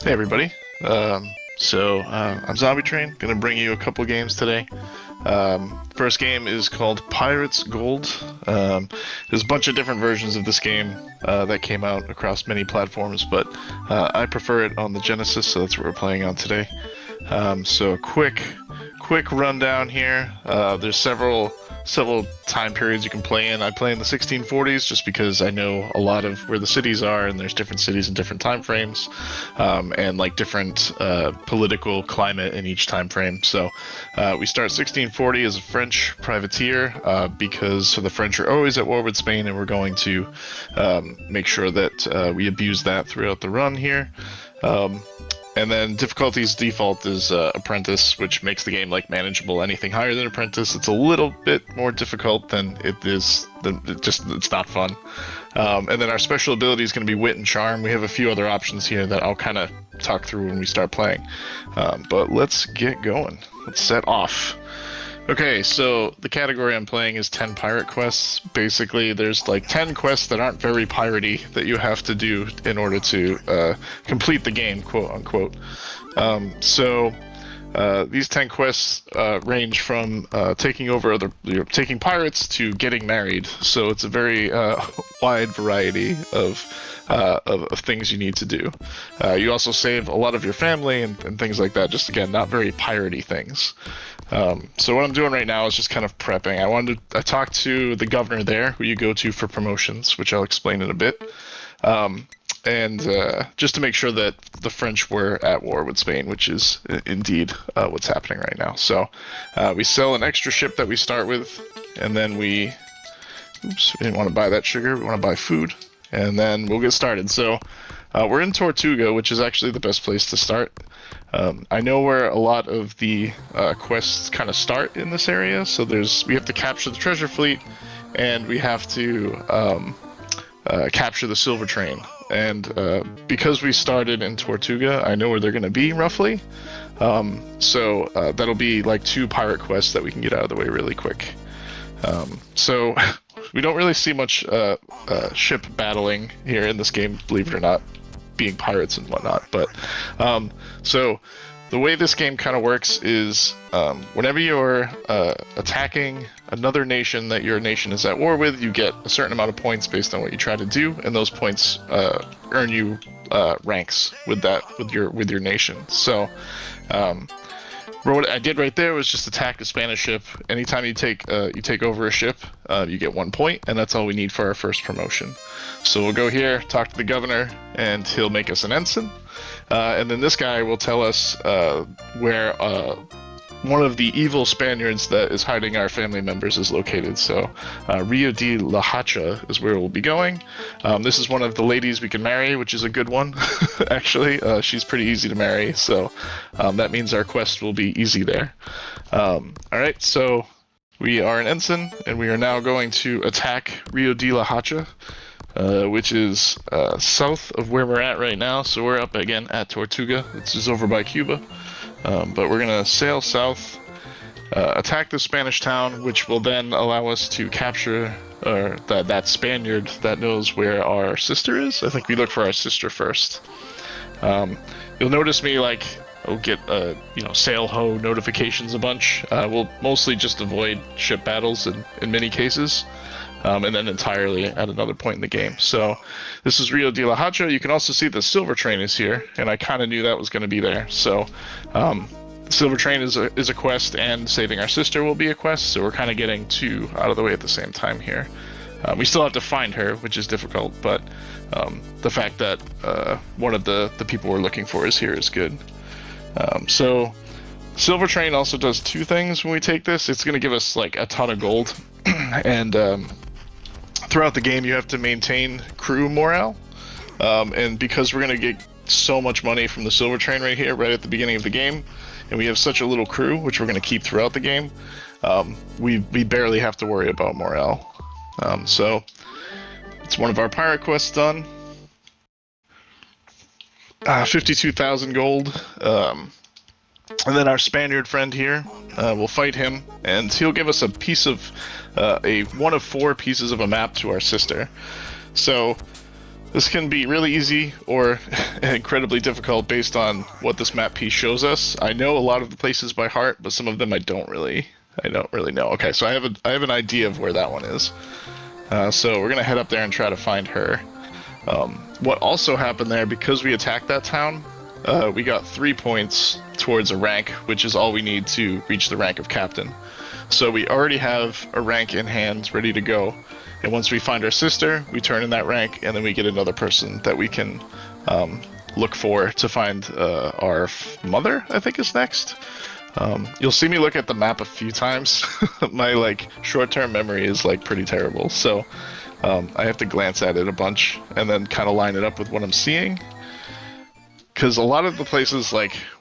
Hey everybody. I'm Zombietraine. Gonna bring you a couple games today. First game is called Pirates Gold. There's a bunch of different versions of this game that came out across many platforms, but I prefer it on the Genesis, so that's what we're playing on today. So quick rundown here. There's several time periods you can play in. I play in the 1640s just because I know a lot of where the cities are, and there's different cities in different time frames, and like different political climate in each time frame. So we start 1640 as a French privateer because the French are always at war with Spain, and we're going to make sure that we abuse that throughout the run here. And then difficulty's default is Apprentice, which makes the game like manageable. Anything higher than Apprentice, it's a little bit more difficult than it is. It's not fun. And then our special ability is going to be Wit and Charm. We have a few other options here that I'll kind of talk through when we start playing. But let's get going. Let's set off. Okay, so the category I'm playing is 10 pirate quests. Basically, there's like 10 quests that aren't very piratey that you have to do in order to complete the game, quote unquote. These 10 quests range from taking pirates to getting married. So it's a very wide variety of things you need to do. You also save a lot of your family and things like that. Just again, not very piratey things. So what I'm doing right now is just kind of prepping. I talked to the governor there, who you go to for promotions, which I'll explain in a bit. Just to make sure that the French were at war with Spain, which is indeed what's happening right now. So we sell an extra ship that we start with, and then we didn't want to buy that sugar, we want to buy food, and then we'll get started. So we're in Tortuga, which is actually the best place to start. I know where a lot of the quests kind of start in this area. So we have to capture the treasure fleet, and we have to capture the Zombietraine. And because we started in Tortuga, I know where they're going to be roughly. So that'll be like 2 pirate quests that we can get out of the way really quick. So we don't really see much ship battling here in this game, believe it or not, being pirates and whatnot. But so the way this game kind of works is whenever you're attacking another nation that your nation is at war with, you get a certain amount of points based on what you try to do, and those points earn you ranks with your nation. So what I did right there was just attack a Spanish ship. Anytime you take over a ship, you get 1 point, and that's all we need for our first promotion. So we'll go here, talk to the governor, and he'll make us an ensign. And then this guy will tell us where one of the evil Spaniards that is hiding our family members is located. So Rio de la Hacha is where we'll be going. This is one of the ladies we can marry, which is a good one, actually. She's pretty easy to marry, so that means our quest will be easy there. Alright, so we are an ensign, and we are now going to attack Rio de la Hacha, which is south of where we're at right now. So we're up again at Tortuga. This is over by Cuba. But we're going to sail south, attack the Spanish town, which will then allow us to capture that Spaniard that knows where our sister is. I think we look for our sister first. You'll notice me I'll get sail ho notifications a bunch. We'll mostly just avoid ship battles in many cases. And then entirely at another point in the game. So this is Rio de la Hacha. You can also see the Zombietraine is here, and I kind of knew that was going to be there. So Zombietraine is a quest, and saving our sister will be a quest, so we're kind of getting 2 out of the way at the same time here. We still have to find her, which is difficult, but the fact that one of the people we're looking for is here is good. So Zombietraine also does 2 things when we take this. It's going to give us like a ton of gold, and throughout the game you have to maintain crew morale, and because we're going to get so much money from the Zombietraine right here, right at the beginning of the game, and we have such a little crew, which we're going to keep throughout the game, we barely have to worry about morale. So it's one of our pirate quests done. 52,000 gold. And then our Spaniard friend here, we'll fight him, and he'll give us a piece of, one of 4 pieces of a map to our sister. So This can be really easy or incredibly difficult based on what this map piece shows us. I know a lot of the places by heart, but some of them I don't really know. Okay, so I have an idea of where that one is. So we're gonna head up there and try to find her. What also happened there, because we attacked that town, we got 3 points towards a rank, which is all we need to reach the rank of captain. So we already have a rank in hand, ready to go. And once we find our sister, we turn in that rank, and then we get another person that we can look for to find our mother, I think is next. You'll see me look at the map a few times. My short-term memory is pretty terrible, so I have to glance at it a bunch and then kind of line it up with what I'm seeing. Because a lot of the places,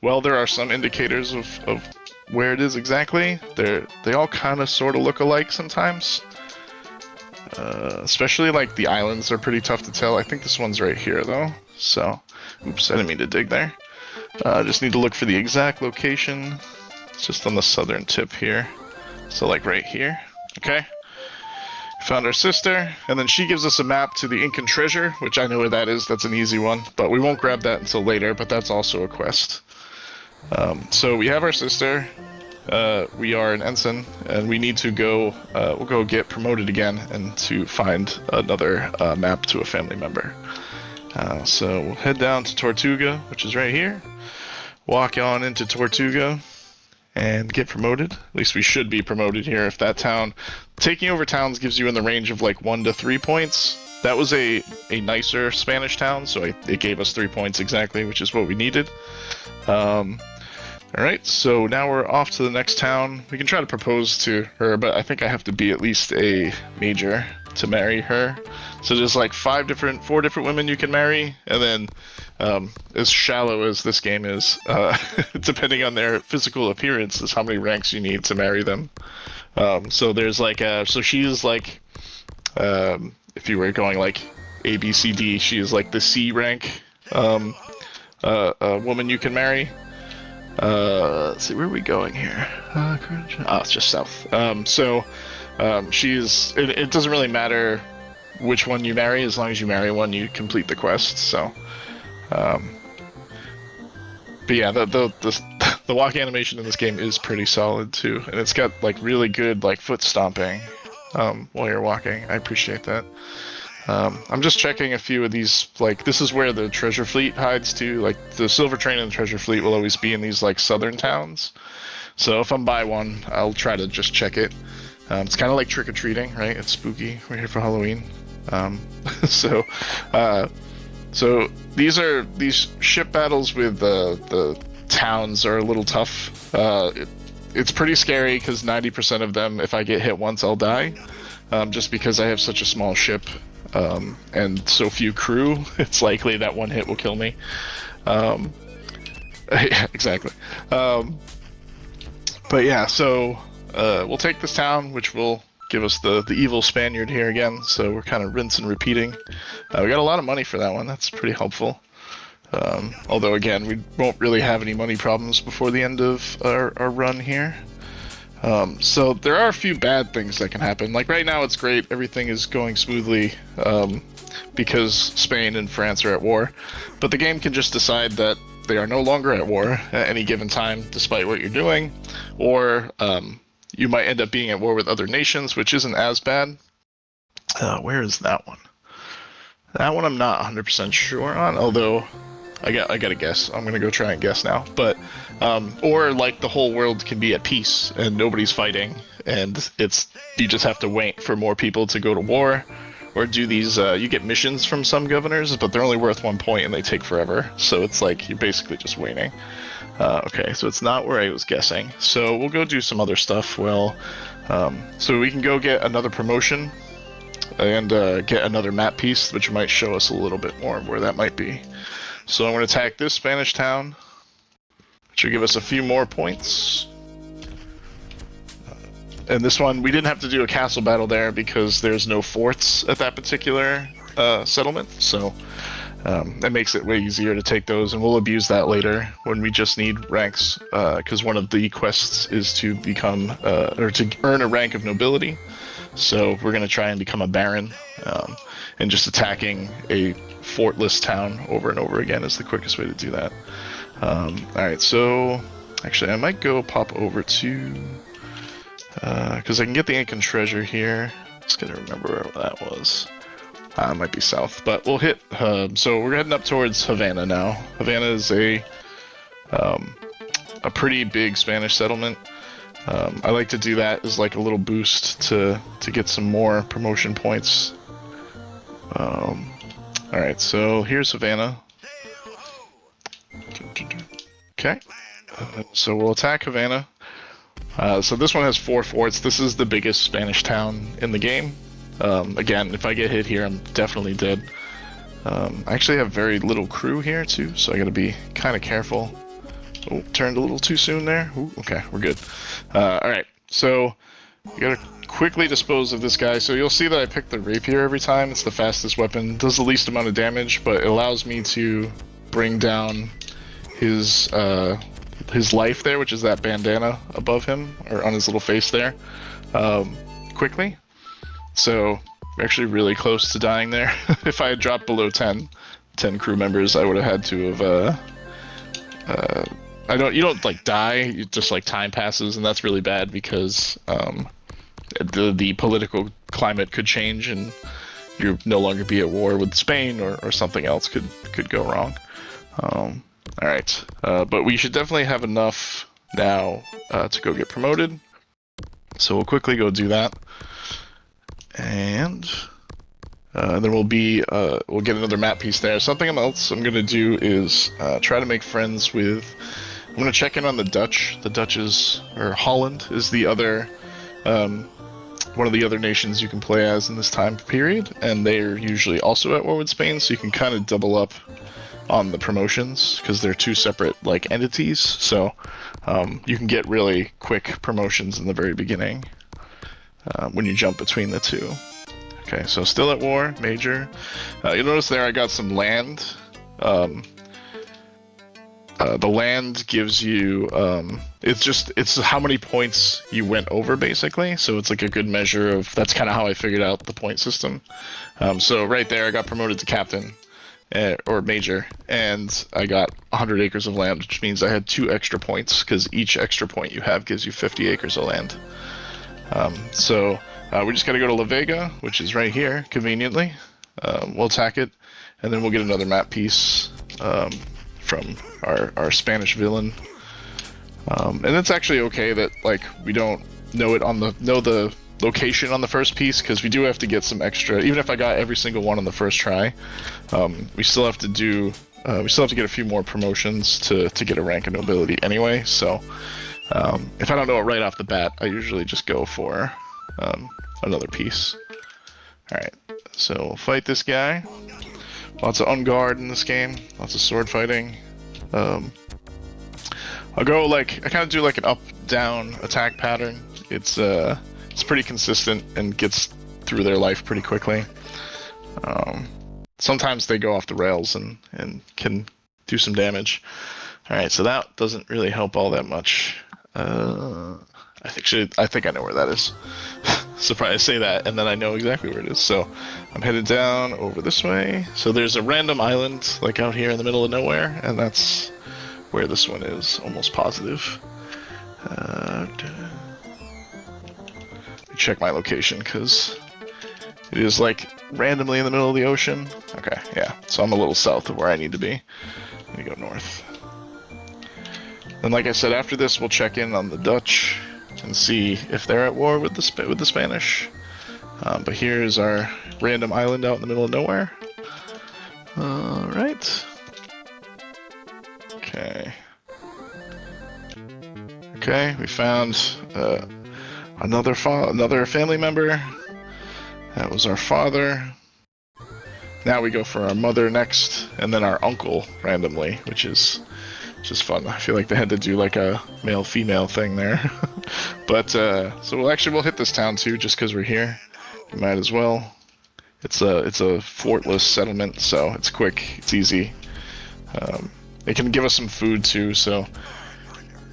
there are some indicators of where it is exactly. They all kind of sort of look alike sometimes. Especially the islands are pretty tough to tell. I think this one's right here though. So, oops, I didn't mean to dig there. Just need to look for the exact location. It's just on the southern tip here. So right here. Okay. Found our sister, and then she gives us a map to the Incan treasure, which I know where that is. That's an easy one, but we won't grab that until later, but that's also a quest. So we have our sister. We are an ensign, and we need to go, we'll go get promoted again and to find another map to a family member. So we'll head down to Tortuga, which is right here. Walk on into Tortuga and get promoted. At least we should be promoted here. If that town, taking over towns gives you in the range of 1 to 3 points. That was a nicer Spanish town, so it gave us 3 points exactly, which is what we needed. Alright, so now we're off to the next town. We can try to propose to her, but I think I have to be at least a major to marry her. So there's 4 different women you can marry, and then as shallow as this game is, depending on their physical appearance, is how many ranks you need to marry them. So there's so she's if you were going A, B, C, D, she is the C rank woman you can marry. Let's see, where are we going here? Oh, it's just south. She's. It doesn't really matter which one you marry, as long as you marry one, you complete the quest. So, but yeah, the walk animation in this game is pretty solid too, and it's got really good foot stomping while you're walking. I appreciate that. I'm just checking a few of these, this is where the treasure fleet hides too. The Zombietraine and the treasure fleet will always be in these southern towns. So if I'm by one, I'll try to just check it. It's kind of like trick-or-treating, right? It's spooky. We're here for Halloween. So these ship battles with the towns are a little tough. It's pretty scary because 90% of them, if I get hit once, I'll die. Just because I have such a small ship. And so few crew, it's likely that one hit will kill me. Yeah, exactly. But yeah, so we'll take this town, which will give us the evil Spaniard here again. So we're kind of rinse and repeating. We got a lot of money for that one. That's pretty helpful. Although again, we won't really have any money problems before the end of our run here. So there are a few bad things that can happen. Right now it's great, everything is going smoothly because Spain and France are at war. But the game can just decide that they are no longer at war at any given time, despite what you're doing. Or you might end up being at war with other nations, which isn't as bad. Where is that one? That one I'm not 100% sure on, although I gotta guess. I'm gonna go try and guess now. But or the whole world can be at peace and nobody's fighting, and you just have to wait for more people to go to war, or do these. You get missions from some governors, but they're only worth 1 point and they take forever. So it's you're basically just waiting. Okay, so it's not where I was guessing. So we'll go do some other stuff. Well, so we can go get another promotion and get another map piece, which might show us a little bit more of where that might be. So I'm going to attack this Spanish town, which will give us a few more points. And this one, we didn't have to do a castle battle there because there's no forts at that particular settlement. So that makes it way easier to take those, and we'll abuse that later when we just need ranks, because one of the quests is to become, or to earn a rank of nobility. So we're going to try and become a baron, and just attacking a fortless town over and over again is the quickest way to do that. Alright, so actually I might go pop over to, because I can get the Incan treasure here. Just gotta remember where that was. It might be south, but we'll hit, so we're heading up towards Havana now. Havana is a pretty big Spanish settlement. I like to do that as like a little boost to get some more promotion points. Alright, so here's Havana. Okay, so we'll attack Havana. So this one has 4 forts. This is the biggest Spanish town in the game. Again, if I get hit here, I'm definitely dead. I actually have very little crew here too, so I gotta be kind of careful. Oh, turned a little too soon there. Ooh, okay, we're good. Alright, so we gotta quickly dispose of this guy. So you'll see that I pick the rapier every time. It's the fastest weapon, does the least amount of damage, but it allows me to bring down his life there, which is that bandana above him, or on his little face there, quickly. So we're actually really close to dying there. If I had dropped below 10 crew members, I would have had to have, you don't like die, you just like time passes, and that's really bad because the political climate could change and you'll no longer be at war with Spain, or something else could go wrong. Alright, but we should definitely have enough now to go get promoted. So we'll quickly go do that. And then we'll get another map piece there. Something else I'm going to do is try to make friends with... I'm going to check in on the Dutch. The Dutch or Holland is the other... one of the other nations you can play as in this time period. And they're usually also at war with Spain, so you can kind of double up on the promotions, because they're 2 separate like entities. So you can get really quick promotions in the very beginning. When you jump between the 2. Okay, so still at war, major. You'll notice there I got some land. The land gives you, it's how many points you went over, basically. So it's like a good measure of, that's kind of how I figured out the point system. So right there I got promoted to captain, or major, and I got 100 acres of land, which means I had 2 extra points, because each extra point you have gives you 50 acres of land. So we just gotta go to La Vega, which is right here, conveniently. We'll attack it, and then we'll get another map piece from our Spanish villain. And it's actually okay that like we don't know the location on the first piece, because we do have to get some extra. Even if I got every single one on the first try, we still have to get a few more promotions to get a rank of nobility anyway. So. If I don't know it right off the bat, I usually just go for another piece. Alright, so we'll fight this guy. Lots of on guard in this game, lots of sword fighting. I'll go I kind of do like an up-down attack pattern. It's pretty consistent and gets through their life pretty quickly. Sometimes they go off the rails and can do some damage. Alright, so that doesn't really help all that much. I think I know where that is. Surprised I say that, and then I know exactly where it is. So I'm headed down over this way. So there's a random island, like out here in the middle of nowhere, and that's where this one is, almost positive. Check my location, because it is like randomly in the middle of the ocean. Okay, yeah, so I'm a little south of where I need to be. Let me go north. And like I said, after this we'll check in on the Dutch and see if they're at war with the Spanish. But here's our random island out in the middle of nowhere. Alright. Okay. Okay, we found another family member. That was our father. Now we go for our mother next, and then our uncle randomly, which is just fun. I feel like they had to do like a male-female thing there. But so we'll hit this town too, just because we're here. We might as well. It's a fortless settlement, so it's quick, it's easy. It can give us some food too, so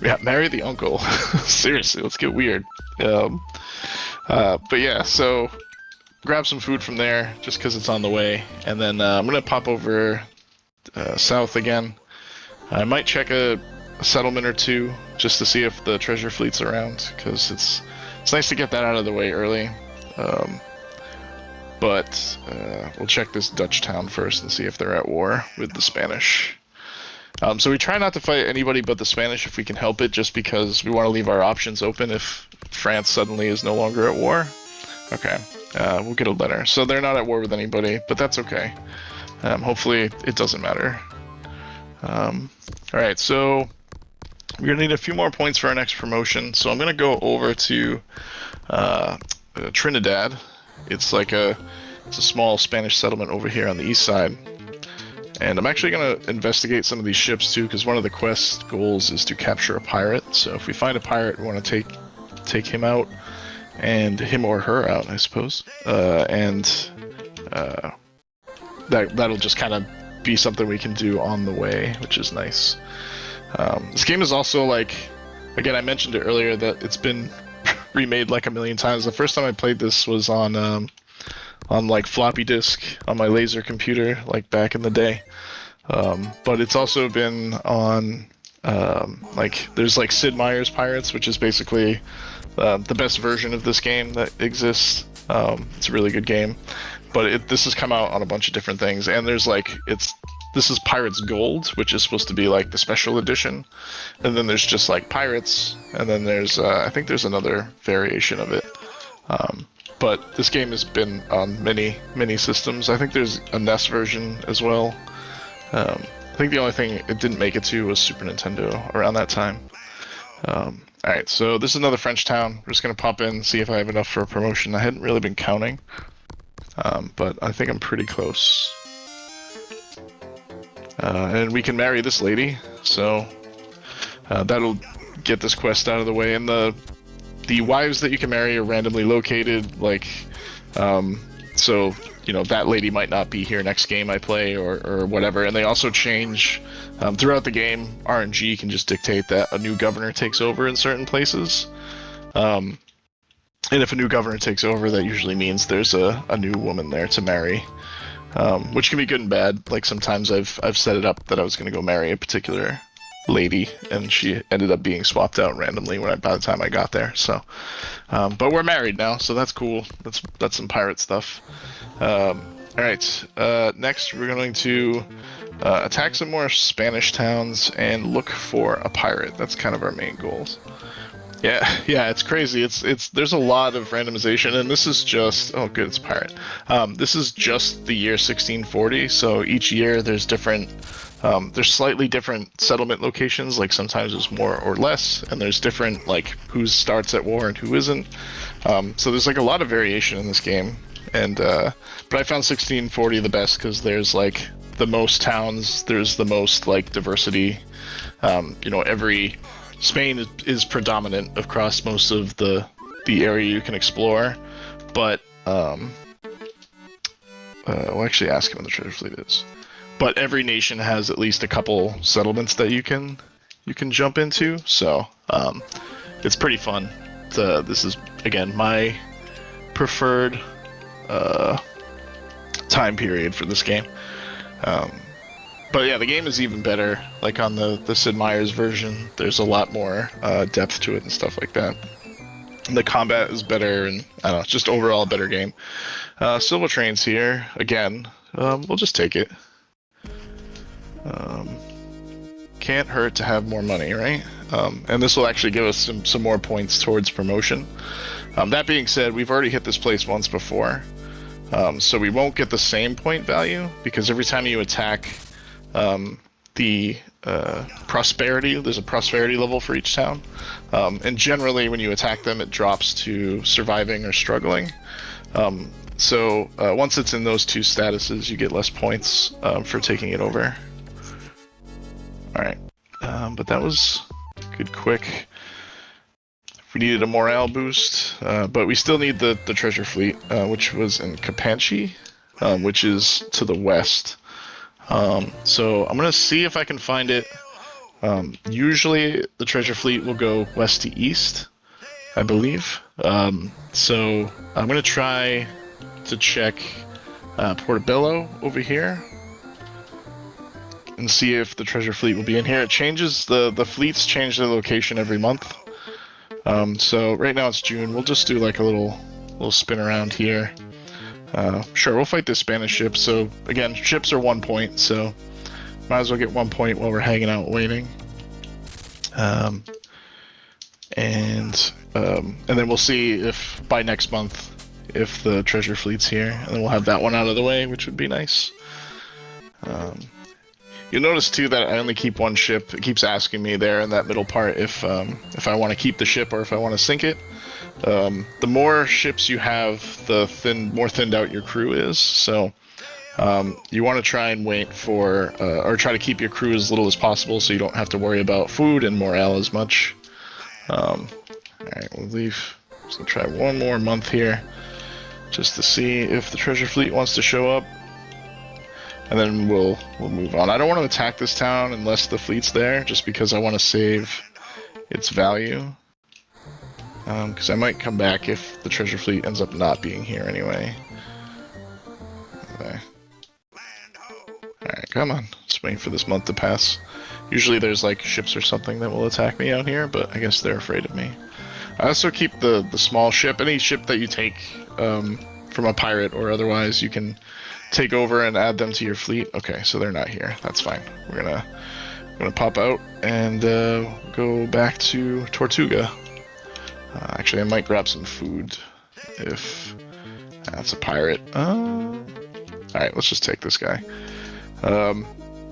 yeah, marry the uncle. Seriously, let's get weird. But yeah, so grab some food from there, just because it's on the way, and then I'm gonna pop over south again. I might check a settlement or two just to see if the treasure fleet's around, because it's nice to get that out of the way early. But we'll check this Dutch town first and see if they're at war with the Spanish. So we try not to fight anybody but the Spanish if we can help it, just because we want to leave our options open if France suddenly is no longer at war. Okay, we'll get a letter. So they're not at war with anybody, but that's okay. Hopefully it doesn't matter. Alright, so we're going to need a few more points for our next promotion. So I'm going to go over to Trinidad. It's like it's a small Spanish settlement over here on the east side. And I'm actually going to investigate some of these ships too, because one of the quest goals is to capture a pirate. So if we find a pirate, we want to take him out, and him or her out, I suppose. That'll just kind of be something we can do on the way, which is nice. This game is also like, again, I mentioned it earlier that it's been remade like a million times. The first time I played this was on like floppy disk on my laser computer, like back in the day. But it's also been on like there's like Sid Meier's Pirates, which is basically the best version of this game that exists. It's a really good game, but this has come out on a bunch of different things, and there's like this is Pirates Gold, which is supposed to be like the special edition, and then there's just like Pirates, and then there's I think there's another variation of it. But this game has been on many systems. I think there's a NES version as well. I think the only thing it didn't make it to was Super Nintendo around that time. Alright, so this is another French town. We're just going to pop in, see if I have enough for a promotion. I hadn't really been counting, but I think I'm pretty close. And we can marry this lady, so that'll get this quest out of the way. And the wives that you can marry are randomly located, like, so, you know, that lady might not be here next game I play or whatever. And they also change, throughout the game, RNG can just dictate that a new governor takes over in certain places. And if a new governor takes over, that usually means there's a new woman there to marry. Which can be good and bad. Like sometimes I've set it up that I was going to go marry a particular lady, and she ended up being swapped out randomly by the time I got there. So, but we're married now, so that's cool. That's some pirate stuff. All right. Next, we're going to attack some more Spanish towns and look for a pirate. That's kind of our main goals. Yeah, it's crazy. There's a lot of randomization, and this is just it's a pirate. This is just the year 1640. So each year there's different. There's slightly different settlement locations, like sometimes there's more or less, and there's different, like, who starts at war and who isn't. So there's, like, a lot of variation in this game, and but I found 1640 the best because there's, like, the most towns, there's the most, like, diversity. You know, Spain is predominant across most of the area you can explore, but, we'll actually ask him what the treasure fleet is. But every nation has at least a couple settlements that you can jump into, so it's pretty fun. This is, again, my preferred time period for this game. But yeah, the game is even better. Like on the Sid Meier's version, there's a lot more depth to it and stuff like that. And the combat is better, and I don't know, it's just overall a better game. Zombietraine's here again. We'll just take it. Can't hurt to have more money, right? And this will actually give us some more points towards promotion. That being said, we've already hit this place once before, so we won't get the same point value, because every time you attack the prosperity, there's a prosperity level for each town, and generally when you attack them it drops to surviving or struggling. So once it's in those two statuses, you get less points for taking it over. Alright, but that was good quick. We needed a morale boost, but we still need the treasure fleet, which was in Capanchi, which is to the west. So I'm going to see if I can find it. Usually the treasure fleet will go west to east, I believe. So I'm going to try to check Portobello over here and see if the treasure fleet will be in here. It changes, the fleets change their location every month. So right now it's June. We'll just do like a little spin around here. Sure, we'll fight this Spanish ship. So again, ships are 1 point, so might as well get 1 point while we're hanging out waiting. And then we'll see if by next month if the treasure fleet's here, and then we'll have that one out of the way, which would be nice. You'll notice too that I only keep one ship. It keeps asking me there in that middle part if I want to keep the ship or if I want to sink it. The more ships you have, the more thinned out your crew is. So you want to try and wait for, or try to keep your crew as little as possible, so you don't have to worry about food and morale as much. All right, we'll leave. So try one more month here, just to see if the treasure fleet wants to show up. And then we'll move on. I don't want to attack this town unless the fleet's there, just because I want to save its value. Because I might come back if the treasure fleet ends up not being here anyway. Okay. Alright, come on. Just waiting for this month to pass. Usually there's like ships or something that will attack me out here, but I guess they're afraid of me. I also keep the small ship. Any ship that you take from a pirate or otherwise, you can take over and add them to your fleet. Okay, so they're not here. That's fine. We're gonna pop out and go back to Tortuga. Actually, I might grab some food if that's a pirate. Alright, let's just take this guy.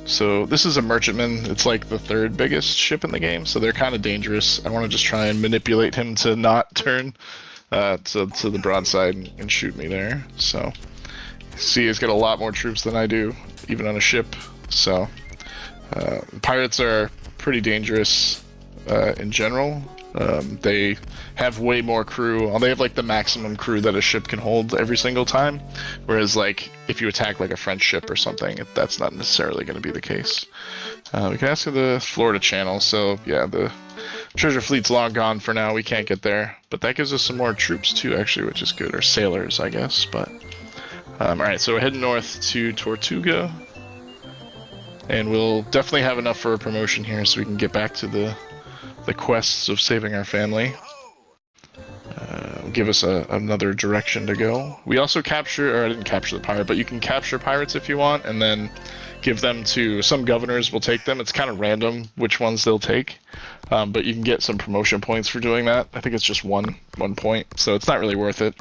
So this is a merchantman. It's like the 3rd biggest ship in the game, so they're kind of dangerous. I want to just try and manipulate him to not turn to the broadside and shoot me there. So see, he's got a lot more troops than I do, even on a ship. So pirates are pretty dangerous in general. They have way more crew. They have like the maximum crew that a ship can hold every single time, whereas like if you attack like a French ship or something, that's not necessarily going to be the case. We can ask for the Florida Channel. So yeah, the treasure fleet's long gone for now. We can't get there, but that gives us some more troops too, actually, which is good, or sailors, I guess. But alright, so we're heading north to Tortuga, and we'll definitely have enough for a promotion here so we can get back to the quests of saving our family. Give us another direction to go. We also capture, or I didn't capture the pirate, but you can capture pirates if you want, and then give them to some governors. Will take them. It's kind of random which ones they'll take, but you can get some promotion points for doing that. I think it's just one point, so it's not really worth it.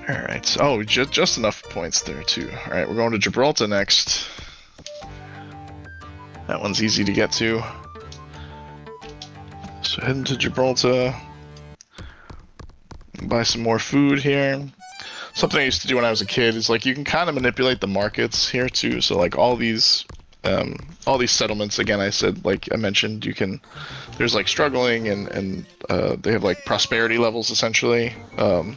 Alright, oh, just enough points there too. Alright, we're going to Gibraltar next. That one's easy to get to. So heading to Gibraltar. Buy some more food here. Something I used to do when I was a kid is like you can kind of manipulate the markets here too. So like all these settlements, again, I mentioned, you can, there's like struggling and they have like prosperity levels essentially.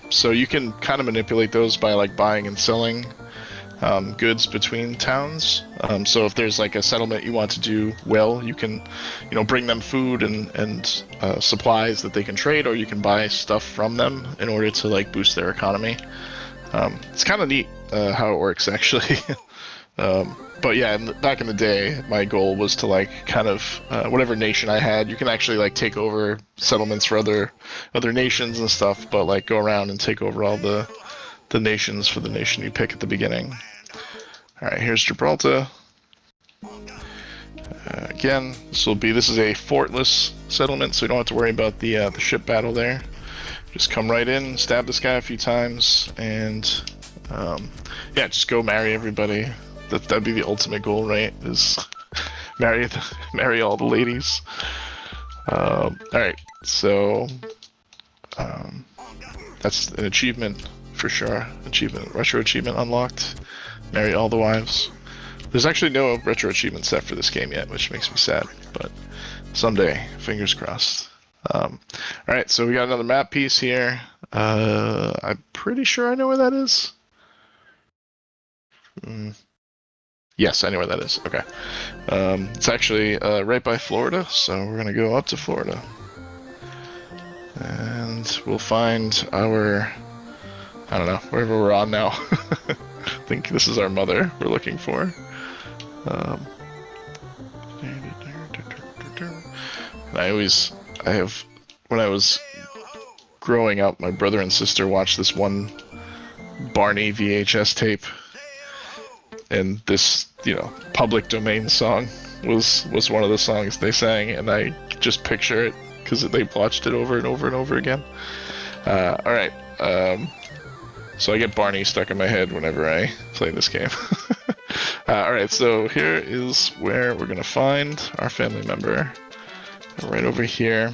So you can kind of manipulate those by like buying and selling goods between towns. So if there's like a settlement you want to do well, you can, bring them food and supplies that they can trade, or you can buy stuff from them in order to like boost their economy. It's kind of neat how it works actually. But yeah, back in the day, my goal was to like kind of whatever nation I had, you can actually like take over settlements for other nations and stuff, but like go around and take over all the nations for the nation you pick at the beginning. Alright, here's Gibraltar. Again, this is a fortless settlement, so we don't have to worry about the ship battle there. Just come right in, stab this guy a few times, and yeah, just go marry everybody. That'd be the ultimate goal, right? Is marry all the ladies. Alright, so that's an achievement for sure. Retro achievement unlocked. Marry all the wives. There's actually no retro achievement set for this game yet, which makes me sad, but someday, fingers crossed. Alright, so we got another map piece here. I'm pretty sure I know where that is. Yes, I know where that is. Okay. It's actually right by Florida, so we're gonna go up to Florida. And we'll find our, I don't know, wherever we're on now. I think this is our mother we're looking for. When I was growing up, my brother and sister watched this one Barney VHS tape, and this, public domain song was one of the songs they sang, and I just picture it because they watched it over and over and over again. Alright, so I get Barney stuck in my head whenever I play this game. Alright, so here is where we're gonna find our family member. Right over here.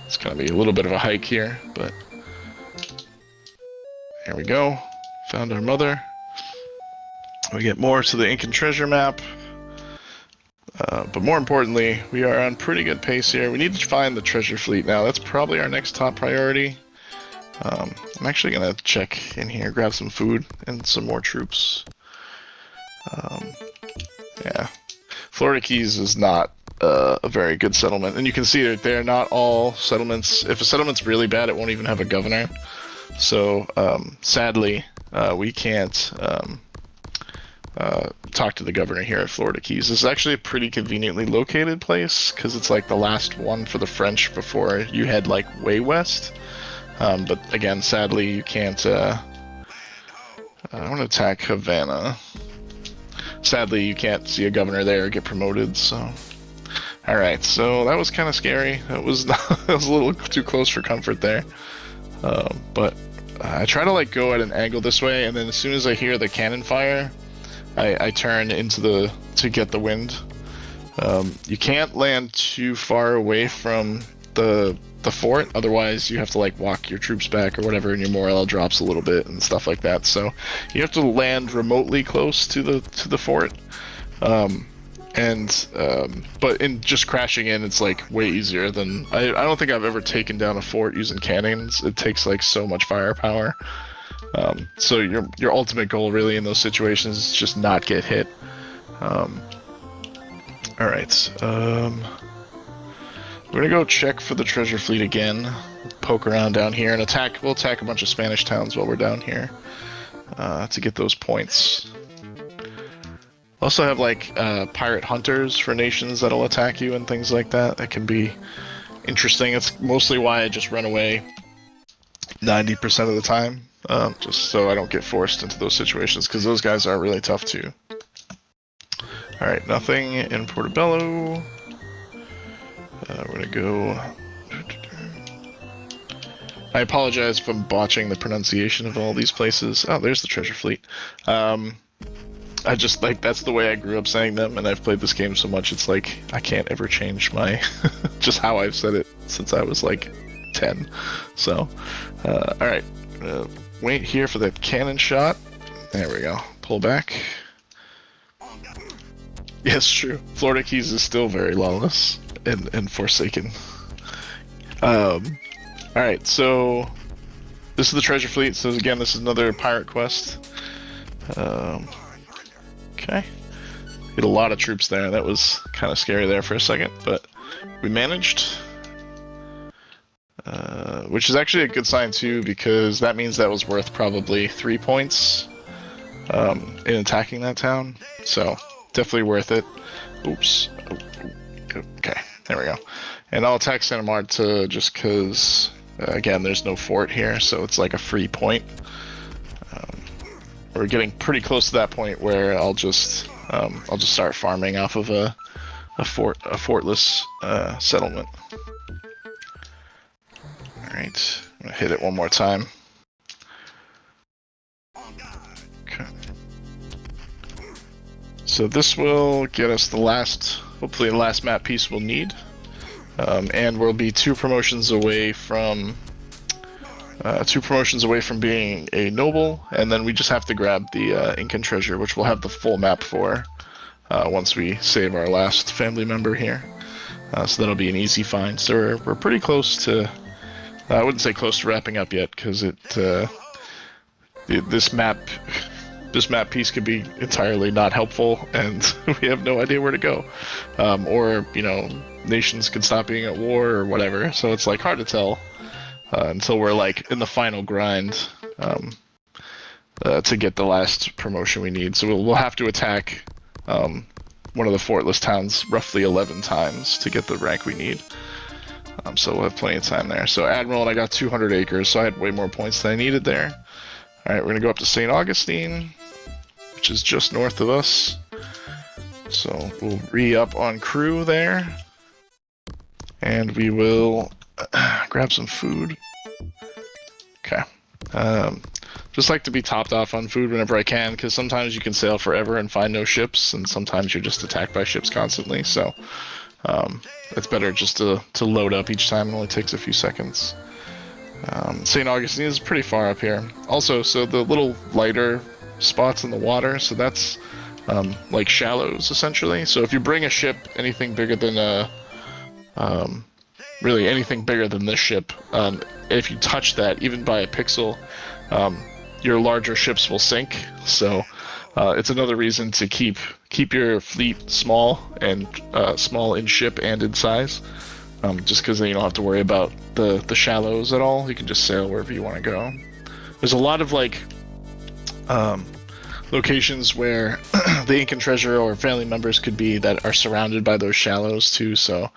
It's gonna be a little bit of a hike here, but there we go. Found our mother. We get more to the Incan treasure map. But more importantly, we are on pretty good pace here. We need to find the treasure fleet now. That's probably our next top priority. I'm actually gonna check in here, grab some food and some more troops. Yeah. Florida Keys is not a very good settlement, and you can see that they're not all settlements. If a settlement's really bad, it won't even have a governor. So sadly, we can't talk to the governor here at Florida Keys. This is actually a pretty conveniently located place because it's like the last one for the French before you head like way west. But again, sadly, you can't. I want to attack Havana. Sadly, you can't see a governor there get promoted. So. Alright, so that was kind of scary. It was a little too close for comfort there. But I try to like go at an angle this way, and then as soon as I hear the cannon fire, I turn to get the wind. You can't land too far away from the fort, otherwise you have to like walk your troops back or whatever, and your morale drops a little bit and stuff like that. So you have to land remotely close to the fort. But in just crashing in, it's like way easier than I don't think I've ever taken down a fort using cannons. It takes like so much firepower. So your ultimate goal really in those situations is just not get hit. All right. We're gonna go check for the treasure fleet again. Poke around down here and attack. We'll attack a bunch of Spanish towns while we're down here to get those points. Also have like pirate hunters for nations that'll attack you and things like that. That can be interesting. It's mostly why I just run away 90% of the time, just so I don't get forced into those situations, because those guys are really tough too. Alright, nothing in Portobello. We're gonna go... I apologize if I'm botching the pronunciation of all these places. Oh, there's the treasure fleet. I just, like, that's the way I grew up saying them, and I've played this game so much, it's like, I can't ever change my, just how I've said it since I was, like, 10. So, alright, wait here for that cannon shot. There we go. Pull back. Yes, true. Florida Keys is still very lawless and forsaken. Alright, so, this is the treasure fleet, so again, this is another pirate quest. Okay. Hit a lot of troops there. That was kind of scary there for a second, but we managed. Which is actually a good sign too, because that means that was worth probably 3 points in attacking that town. So definitely worth it. Oops. Okay, there we go. And I'll attack Santa Marta just because, again, there's no fort here, so it's like a free point. We're getting pretty close to that point where I'll just start farming off of a fortless settlement. All right, I'm gonna hit it one more time. Okay. So this will get us the last, hopefully the last map piece we'll need, and we'll be 2 promotions away from. 2 promotions away from being a noble, and then we just have to grab the Incan treasure, which we'll have the full map for once we save our last family member here. So that'll be an easy find. So we're pretty close to, I wouldn't say close to wrapping up yet, because this map this map piece could be entirely not helpful, and we have no idea where to go. Or, you know, nations could stop being at war or whatever. So it's like hard to tell until we're like in the final grind to get the last promotion we need. So we'll have to attack one of the fortless towns roughly 11 times to get the rank we need. So we'll have plenty of time there. So Admiral, and I got 200 acres, so I had way more points than I needed there. Alright, we're going to go up to St. Augustine, which is just north of us. So we'll re-up on crew there. And we will grab some food. Okay. Just like to be topped off on food whenever I can, because sometimes you can sail forever and find no ships, and sometimes you're just attacked by ships constantly, so it's better just to load up each time. It only takes a few seconds. St. Augustine is pretty far up here. Also, so the little lighter spots in the water, so that's like shallows, essentially. So if you bring a ship anything bigger than really anything bigger than this ship, if you touch that, even by a pixel, your larger ships will sink. So it's another reason to keep your fleet small and small in ship and in size, just because then you don't have to worry about the shallows at all. You can just sail wherever you want to go. There's a lot of like locations where the Incan treasure or family members could be that are surrounded by those shallows too. So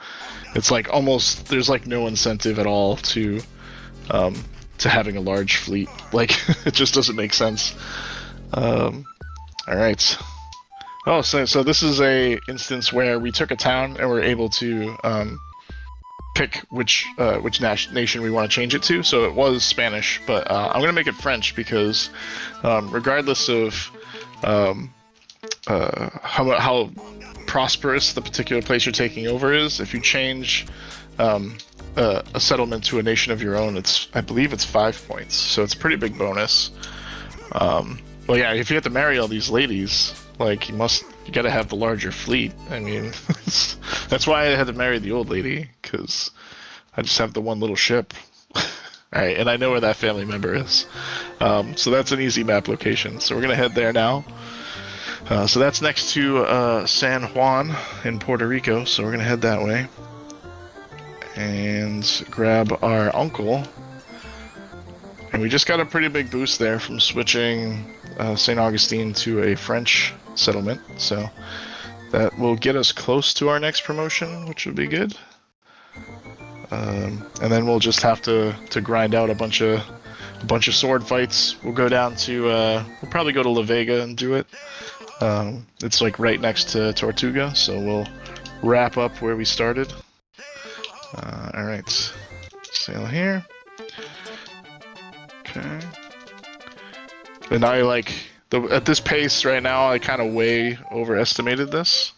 it's like almost there's like no incentive at all to having a large fleet. Like it just doesn't make sense. All right. Oh, so this is a instance where we took a town and we're able to pick which nation we want to change it to. So it was Spanish, but I'm gonna make it French because regardless of how prosperous the particular place you're taking over is, if you change a settlement to a nation of your own, I believe it's 5 points, so it's a pretty big bonus. Well, yeah, if you have to marry all these ladies, like you gotta have the larger fleet. I mean, that's why I had to marry the old lady, because I just have the one little ship. Alright, and I know where that family member is. So that's an easy map location. So we're gonna head there now. So that's next to San Juan in Puerto Rico, so we're gonna head that way. And grab our uncle. And we just got a pretty big boost there from switching St. Augustine to a French settlement, so that will get us close to our next promotion, which would be good. And then we'll just have to grind out a bunch of sword fights. We'll go down to we'll probably go to La Vega and do it. It's like right next to Tortuga, so we'll wrap up where we started. All right, sail here. Okay. And I like at this pace right now, I kind of way overestimated this.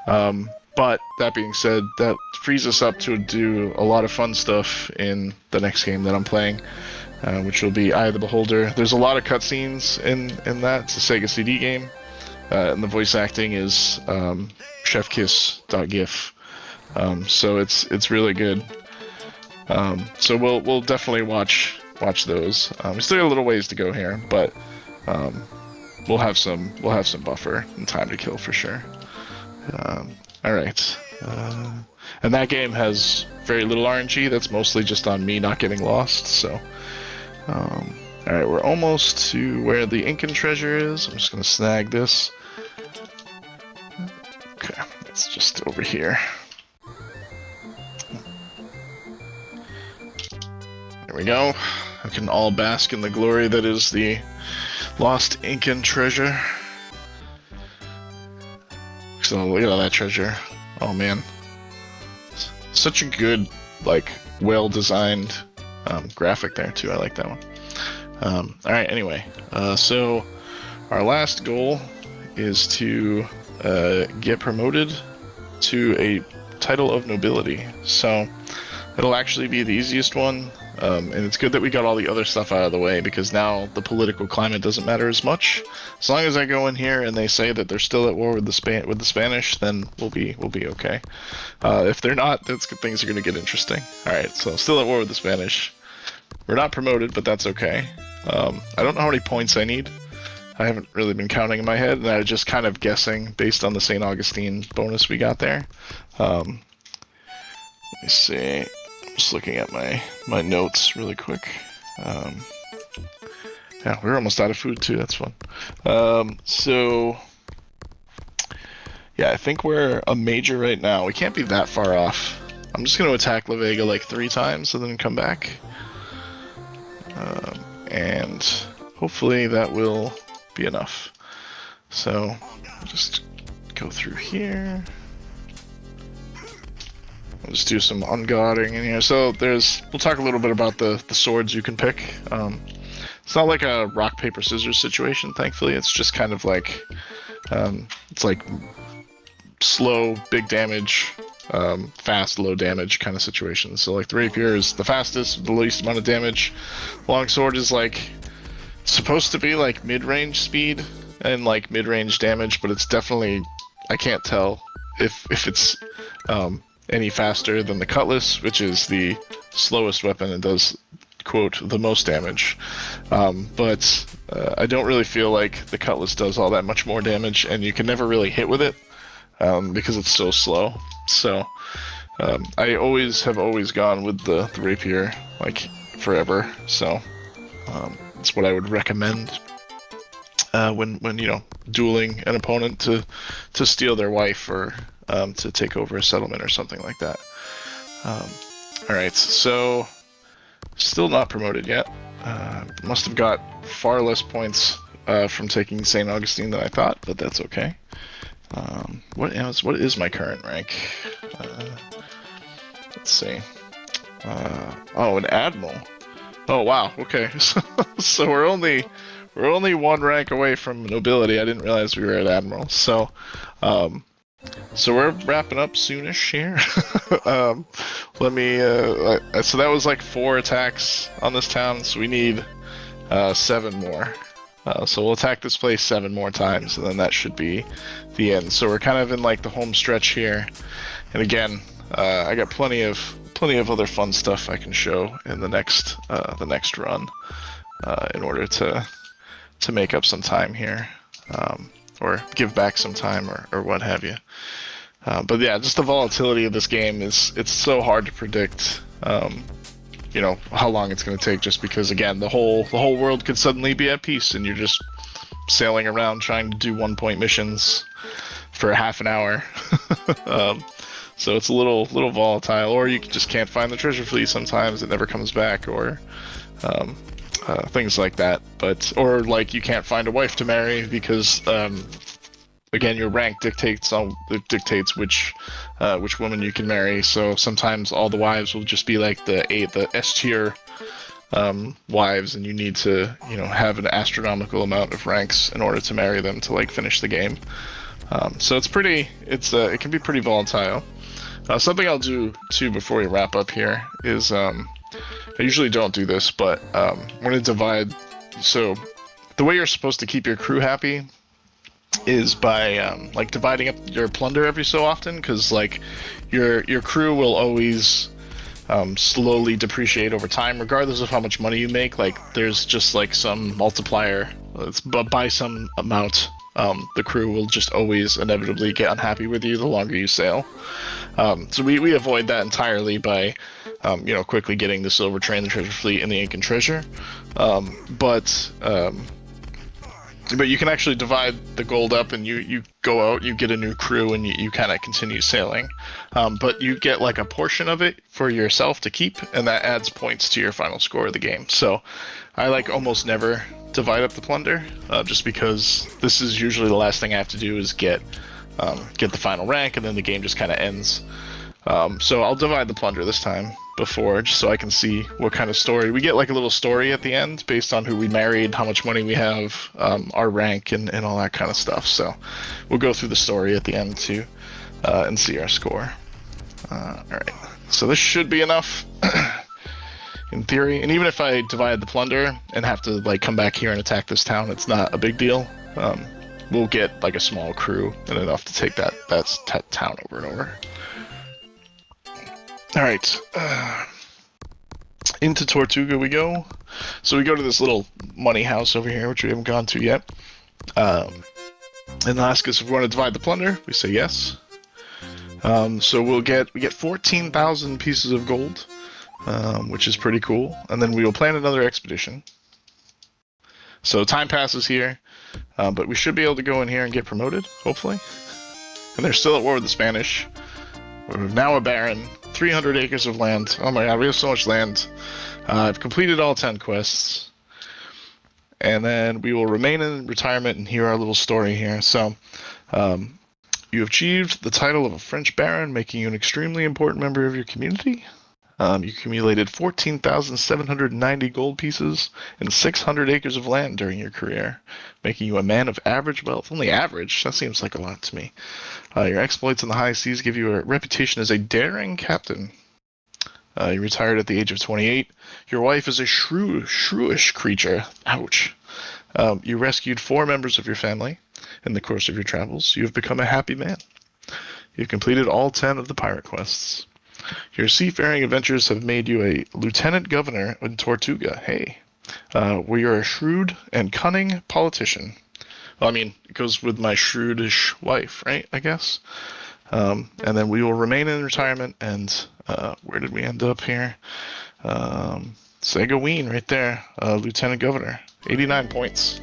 But that being said, that frees us up to do a lot of fun stuff in the next game that I'm playing, which will be Eye of the Beholder. There's a lot of cutscenes in that. It's a Sega CD game, and the voice acting is chefkiss.gif. So it's really good. So we'll definitely watch those. We still got a little ways to go here, but we'll have some buffer and time to kill for sure. All right, and that game has very little RNG. That's mostly just on me not getting lost. So, all right, we're almost to where the Incan treasure is. I'm just gonna snag this. Okay, it's just over here. There we go. We can all bask in the glory that is the lost Incan treasure. So look at all that treasure. Oh man. Such a good, like, well-designed graphic there too. I like that one. Alright, anyway. So our last goal is to get promoted to a title of nobility. So it'll actually be the easiest one. And it's good that we got all the other stuff out of the way, because now the political climate doesn't matter as much. As long as I go in here and they say that they're still at war with the Spanish, then we'll be okay. If they're not, things are going to get interesting. All right, so still at war with the Spanish. We're not promoted, but that's okay. I don't know how many points I need. I haven't really been counting in my head, and I was just kind of guessing based on the St. Augustine bonus we got there. Let me see. I'm just looking at my notes really quick. Yeah, we're almost out of food too. That's fun. So yeah, I think we're a major right now. We can't be that far off. I'm just going to attack La Vega like 3 times and then come back. And hopefully that will be enough. So just go through here. I'll just do some ungodding in here. So we'll talk a little bit about the swords you can pick. It's not like a rock, paper, scissors situation, thankfully. It's just kind of like, it's like slow, big damage, fast, low damage kind of situation. So like the rapier is the fastest, the least amount of damage. Longsword is like supposed to be like mid-range speed and like mid-range damage, but it's definitely, I can't tell if it's any faster than the cutlass, which is the slowest weapon and does, quote, the most damage. But I don't really feel like the cutlass does all that much more damage, and you can never really hit with it because it's so slow. So I have always gone with the rapier, like, forever. So that's what I would recommend when you know, dueling an opponent to steal their wife or to take over a settlement or something like that. Alright, so still not promoted yet. Must have got far less points from taking St. Augustine than I thought, but that's okay. What is my current rank? Let's see. Oh, an admiral. Oh wow. Okay, so we're only 1 rank away from nobility. I didn't realize we were at admiral. So, so we're wrapping up soonish here. Let me. So that was like 4 attacks on this town. So we need 7 more. So we'll attack this place 7 more times, and then that should be the end. So we're kind of in like the home stretch here. And again, I got plenty of other fun stuff I can show in the next run in order to make up some time here, or give back some time, or what have you. But yeah, just the volatility of this game it's so hard to predict. You know how long it's going to take, just because again the whole world could suddenly be at peace and you're just sailing around trying to do 1-point missions for half an hour. So it's a little volatile, or you just can't find the treasure fleet sometimes, it never comes back, or things like that. Or like you can't find a wife to marry because again, your rank dictates which woman you can marry. So sometimes all the wives will just be like the S tier wives, and you need to, you know, have an astronomical amount of ranks in order to marry them to like finish the game. So it can be pretty volatile. Something I'll do too before we wrap up here is I usually don't do this, but I'm going to divide. So the way you're supposed to keep your crew happy is by like dividing up your plunder every so often, because like your crew will always slowly depreciate over time, regardless of how much money you make. Like there's just like some multiplier, but by some amount, the crew will just always inevitably get unhappy with you the longer you sail. So we avoid that entirely by you know, quickly getting the Silvertraine, the treasure fleet, and the Incan treasure. But you can actually divide the gold up, and you go out, you get a new crew, and you kind of continue sailing. But you get like a portion of it for yourself to keep, and that adds points to your final score of the game. So I like almost never divide up the plunder, just because this is usually the last thing I have to do is get the final rank, and then the game just kind of ends. So I'll divide the plunder this time before, just so I can see what kind of story. We get like a little story at the end based on who we married, how much money we have, our rank, and all that kind of stuff. So we'll go through the story at the end too, and see our score. Alright, so this should be enough in theory. And even if I divide the plunder and have to like come back here and attack this town, it's not a big deal. We'll get like a small crew and enough to take that town over and over. Alright, into Tortuga we go. So we go to this little money house over here, which we haven't gone to yet. And ask us if we want to divide the plunder. We say yes. So we get 14,000 pieces of gold, which is pretty cool. And then we will plan another expedition. So time passes here, but we should be able to go in here and get promoted, hopefully. And they're still at war with the Spanish. We're now a baron, 300 acres of land. Oh my god, we have so much land. I've completed all 10 quests. And then we will remain in retirement and hear our little story here. So, you have achieved the title of a French baron, making you an extremely important member of your community. You accumulated 14,790 gold pieces and 600 acres of land during your career, making you a man of average wealth. Only average? That seems like a lot to me. Your exploits in the high seas give you a reputation as a daring captain. You retired at the age of 28. Your wife is a shrewish creature. Ouch. You rescued 4 members of your family in the course of your travels. You have become a happy man. You've completed all 10 of the pirate quests. Your seafaring adventures have made you a lieutenant governor in Tortuga. Hey. Well, you're a shrewd and cunning politician. Well, I mean, it goes with my shrewdish wife, right? I guess. And then we will remain in retirement, and where did we end up here? SEGAWEEN right there, Lieutenant Governor, 89 points.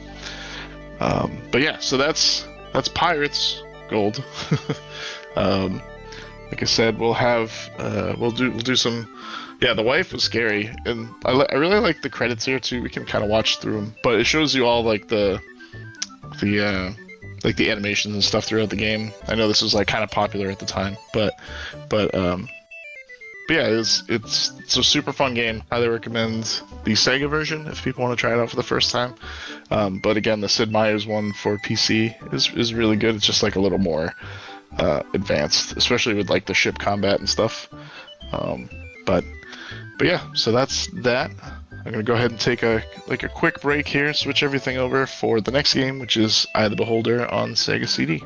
But yeah, so that's Pirates Gold. Like I said, we'll do some. Yeah, the wife was scary, and I really like the credits here too. We can kind of watch through them, but it shows you all like the animations and stuff throughout the game. I know this was like kind of popular at the time, but yeah, it's a super fun game. Highly recommend the Sega version if people want to try it out for the first time. But again, the Sid Meier's one for PC is really good. It's just like a little more advanced, especially with like the ship combat and stuff. But yeah, so that's that. I'm gonna go ahead and take a quick break here, switch everything over for the next game, which is Eye of the Beholder on Sega CD.